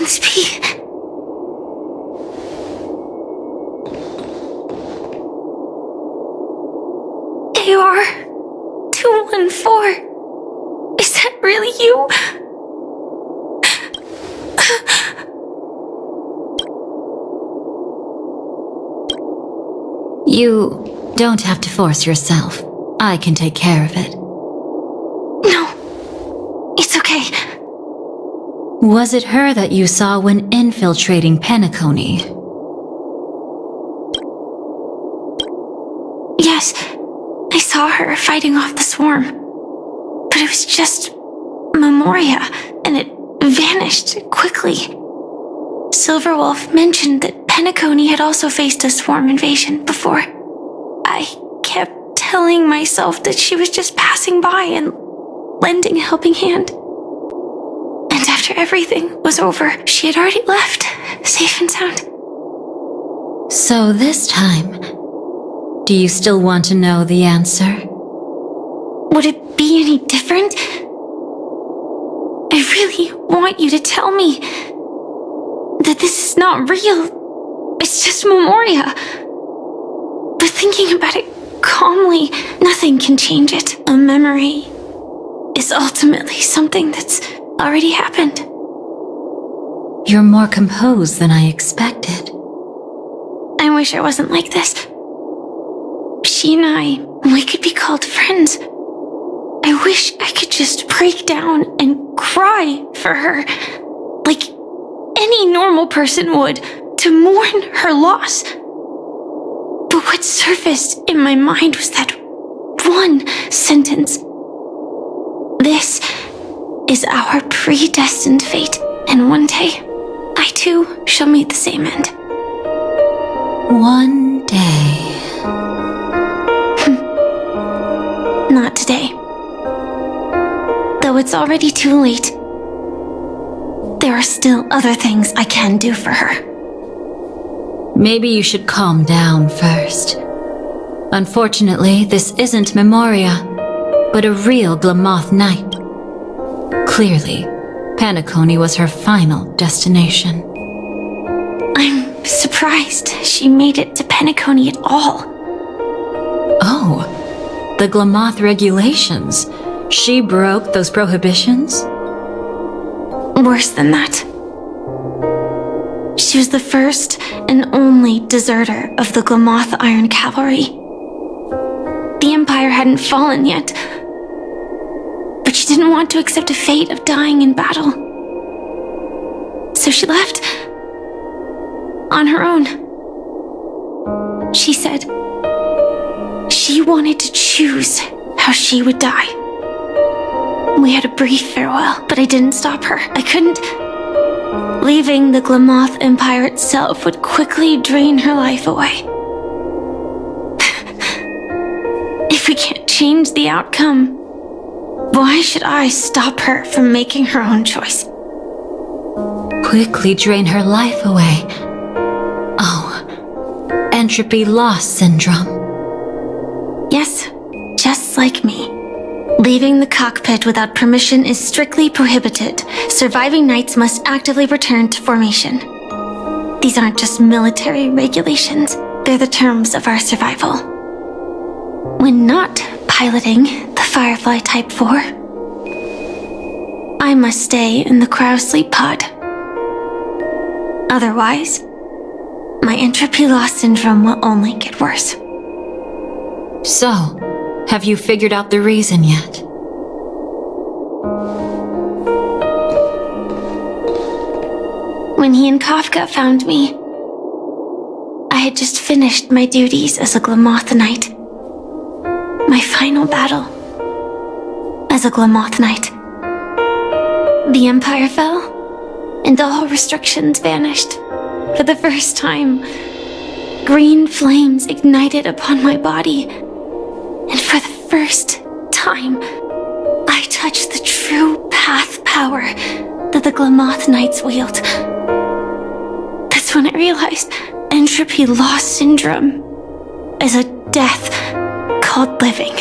this be? AR 214. Is that really you? You don't have to force yourself. I can take care of it. No, it's okay. Was it her that you saw when infiltrating Penacony? Yes, I saw her fighting off the swarm. But it was just Memoria, and it vanished quickly. Silverwolf mentioned that Penacony had also faced a swarm invasion before. I kept telling myself that she was just passing by and lending a helping hand. And after everything was over, she had already left, safe and sound. So this time, do you still want to know the answer? Would it be any different? I really want you to tell me that this is not real. It's just Memoria. But thinking about it calmly, nothing can change it. A memory is ultimately something that's already happened. You're more composed than I expected. I wish I wasn't like this. She and we could be called friends. I wish I could just break down and cry for her, like any normal person would, to mourn her loss. But what surfaced in my mind was that one sentence. This is our predestined fate, and one day, I too shall meet the same end. One day. Not today. Though it's already too late, there are still other things I can do for her. Maybe you should calm down first. Unfortunately, this isn't Memoria, but a real Glamoth Knight. Clearly, Penacony was her final destination. I'm surprised she made it to Penacony at all. Oh, the Glamoth regulations. She broke those prohibitions? Worse than that. She was the first and only deserter of the Glamoth Iron Cavalry. The Empire hadn't fallen yet, but she didn't want to accept a fate of dying in battle. So she left on her own. She said she wanted to choose how she would die. We had a brief farewell, but I didn't stop her. I couldn't. Leaving the Glamoth Empire itself would quickly drain her life away. If we can't change the outcome, why should I stop her from making her own choice? Quickly drain her life away. Oh, entropy loss syndrome. Yes, just like me. Leaving the cockpit without permission is strictly prohibited. Surviving knights must actively return to formation. These aren't just military regulations, they're the terms of our survival. When not piloting the Firefly Type 4, I must stay in the cryo sleep pod. Otherwise, my entropy loss syndrome will only get worse. So, have you figured out the reason yet? When he and Kafka found me, I had just finished my duties as a Glamoth Knight. My final battle as a Glamoth Knight. The Empire fell, and all restrictions vanished. For the first time, green flames ignited upon my body, and for the first time, I touched the true path power that the Glamoth Knights wield. That's when I realized entropy loss syndrome is a death called living.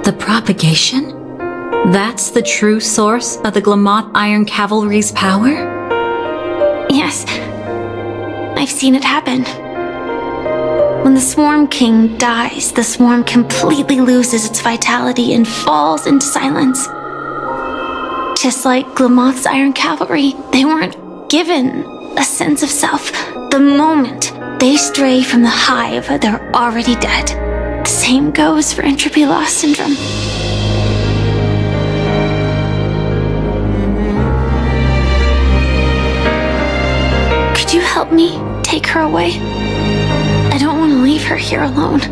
The propagation? That's the true source of the Glamoth Iron Cavalry's power? Yes, I've seen it happen. When the Swarm King dies, the swarm completely loses its vitality and falls into silence. Just like Glamoth's Iron Cavalry, they weren't given a sense of self. The moment they stray from the hive, they're already dead. The same goes for entropy loss syndrome. Could you help me take her away? I don't want to leave her here alone.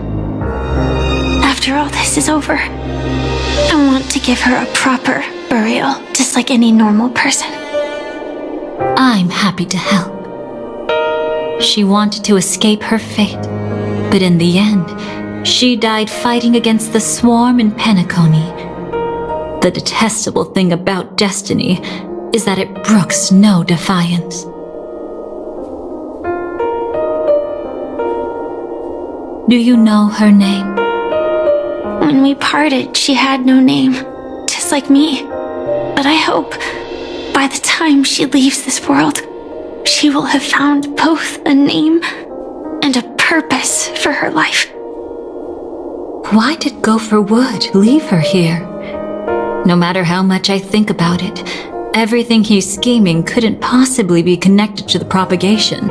After all this is over, I want to give her a proper burial, just like any normal person. I'm happy to help. She wanted to escape her fate, but in the end, she died fighting against the swarm in Penacony. The detestable thing about destiny is that it brooks no defiance. Do you know her name? When we parted, she had no name, just like me. But I hope, by the time she leaves this world, she will have found both a name and a purpose for her life. Why did Gopher Wood leave her here? No matter how much I think about it, everything he's scheming couldn't possibly be connected to the propagation.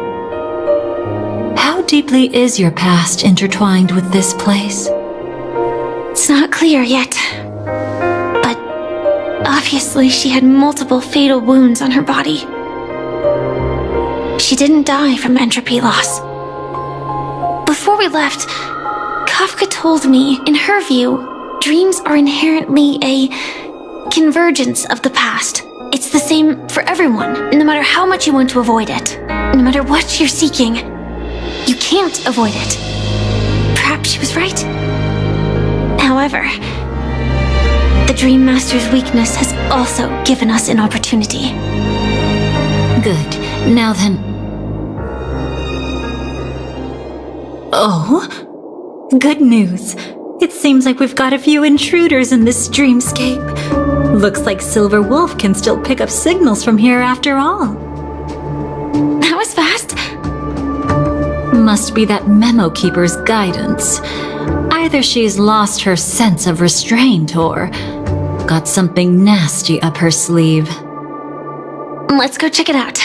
How deeply is your past intertwined with this place? It's not clear yet. But obviously she had multiple fatal wounds on her body. She didn't die from entropy loss. Before we left, Kafka told me, in her view, dreams are inherently a convergence of the past. It's the same for everyone, no matter how much you want to avoid it. No matter what you're seeking, you can't avoid it. Perhaps she was right. However, the Dream Master's weakness has also given us an opportunity. Good. Now then... Oh? Good news. It seems like we've got a few intruders in this dreamscape. Looks like Silver Wolf can still pick up signals from here after all. That was fast. Must be that Memo Keeper's guidance. Either she's lost her sense of restraint or got something nasty up her sleeve. Let's go check it out.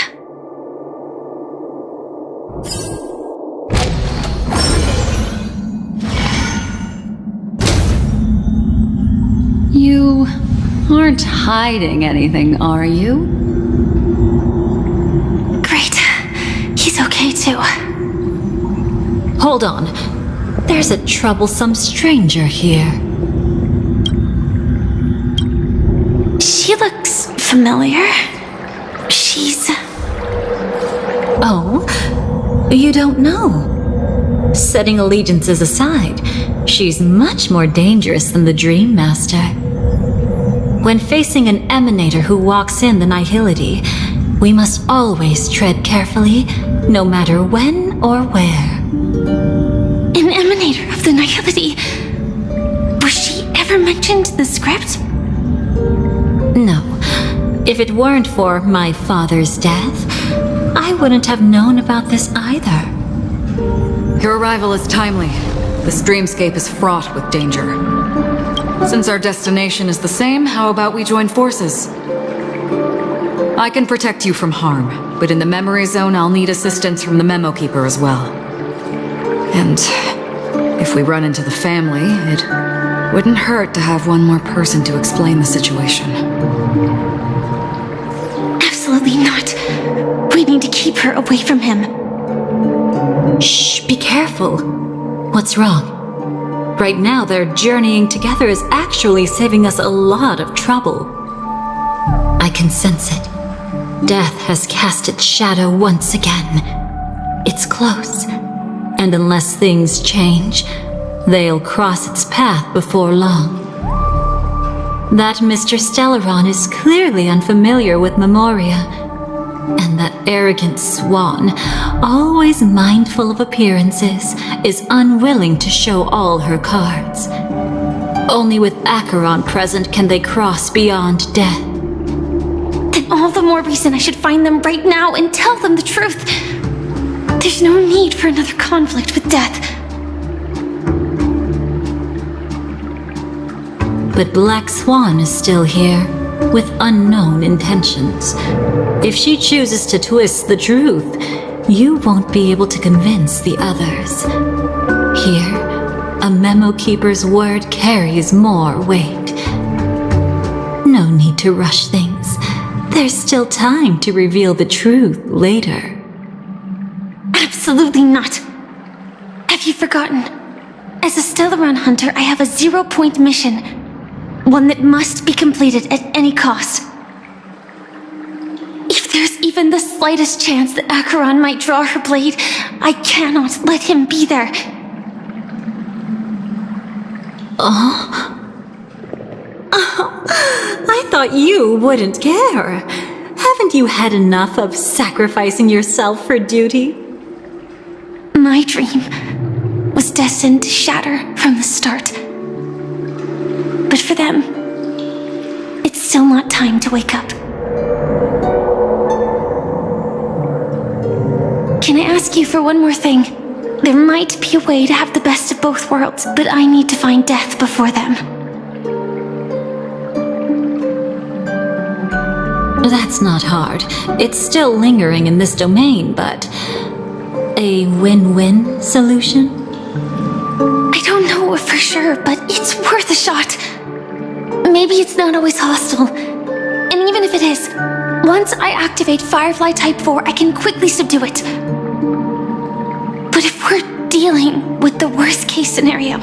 You aren't hiding anything, are you? Great. He's okay too. Hold on. There's a troublesome stranger here. She looks familiar. She's... Oh? You don't know? Setting allegiances aside, she's much more dangerous than the Dream Master. When facing an emanator who walks in the nihility, we must always tread carefully, no matter when or where. An emanator of the nihility. Was she ever mentioned in the script? No. If it weren't for my father's death, I wouldn't have known about this either. Your arrival is timely. This dreamscape is fraught with danger. Since our destination is the same, how about we join forces? I can protect you from harm, but in the memory zone I'll need assistance from the Memo Keeper as well. And if we run into the family, it wouldn't hurt to have one more person to explain the situation. Absolutely not. We need to keep her away from him. Shh, be careful. What's wrong? Right now, their journeying together is actually saving us a lot of trouble. I can sense it. Death has cast its shadow once again. It's close. And unless things change, they'll cross its path before long. That Mr. Stellaron is clearly unfamiliar with Memoria. And that arrogant swan, always mindful of appearances, is unwilling to show all her cards. Only with Acheron present can they cross beyond death. Then all the more reason I should find them right now and tell them the truth. There's no need for another conflict with death. But Black Swan is still here, with unknown intentions. If she chooses to twist the truth, you won't be able to convince the others. Here, a memo keeper's word carries more weight. No need to rush things. There's still time to reveal the truth later. Absolutely not. Have you forgotten? As a Stellaron hunter, I have a 0-point mission. One that must be completed at any cost. If there's even the slightest chance that Acheron might draw her blade, I cannot let him be there. I thought you wouldn't care. Haven't you had enough of sacrificing yourself for duty? My dream was destined to shatter from the start. But for them, it's still not time to wake up. Can I ask you for one more thing? There might be a way to have the best of both worlds, but I need to find death before them. That's not hard. It's still lingering in this domain, but a win-win solution? I don't know for sure, but it's worth a shot. Maybe it's not always hostile. And even if it is, once I activate Firefly Type 4, I can quickly subdue it. But if we're dealing with the worst-case scenario,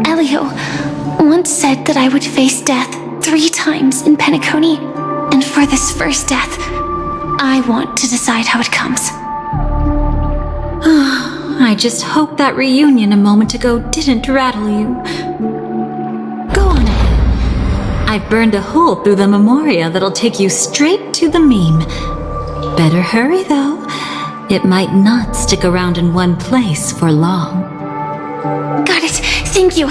Elio once said that I would face death 3 times in Penacony, and for this first death, I want to decide how it comes. I just hope that reunion a moment ago didn't rattle you. Go on ahead. I've burned a hole through the Memoria that'll take you straight to the meme. Better hurry, though. It might not stick around in one place for long. Got it. Thank you.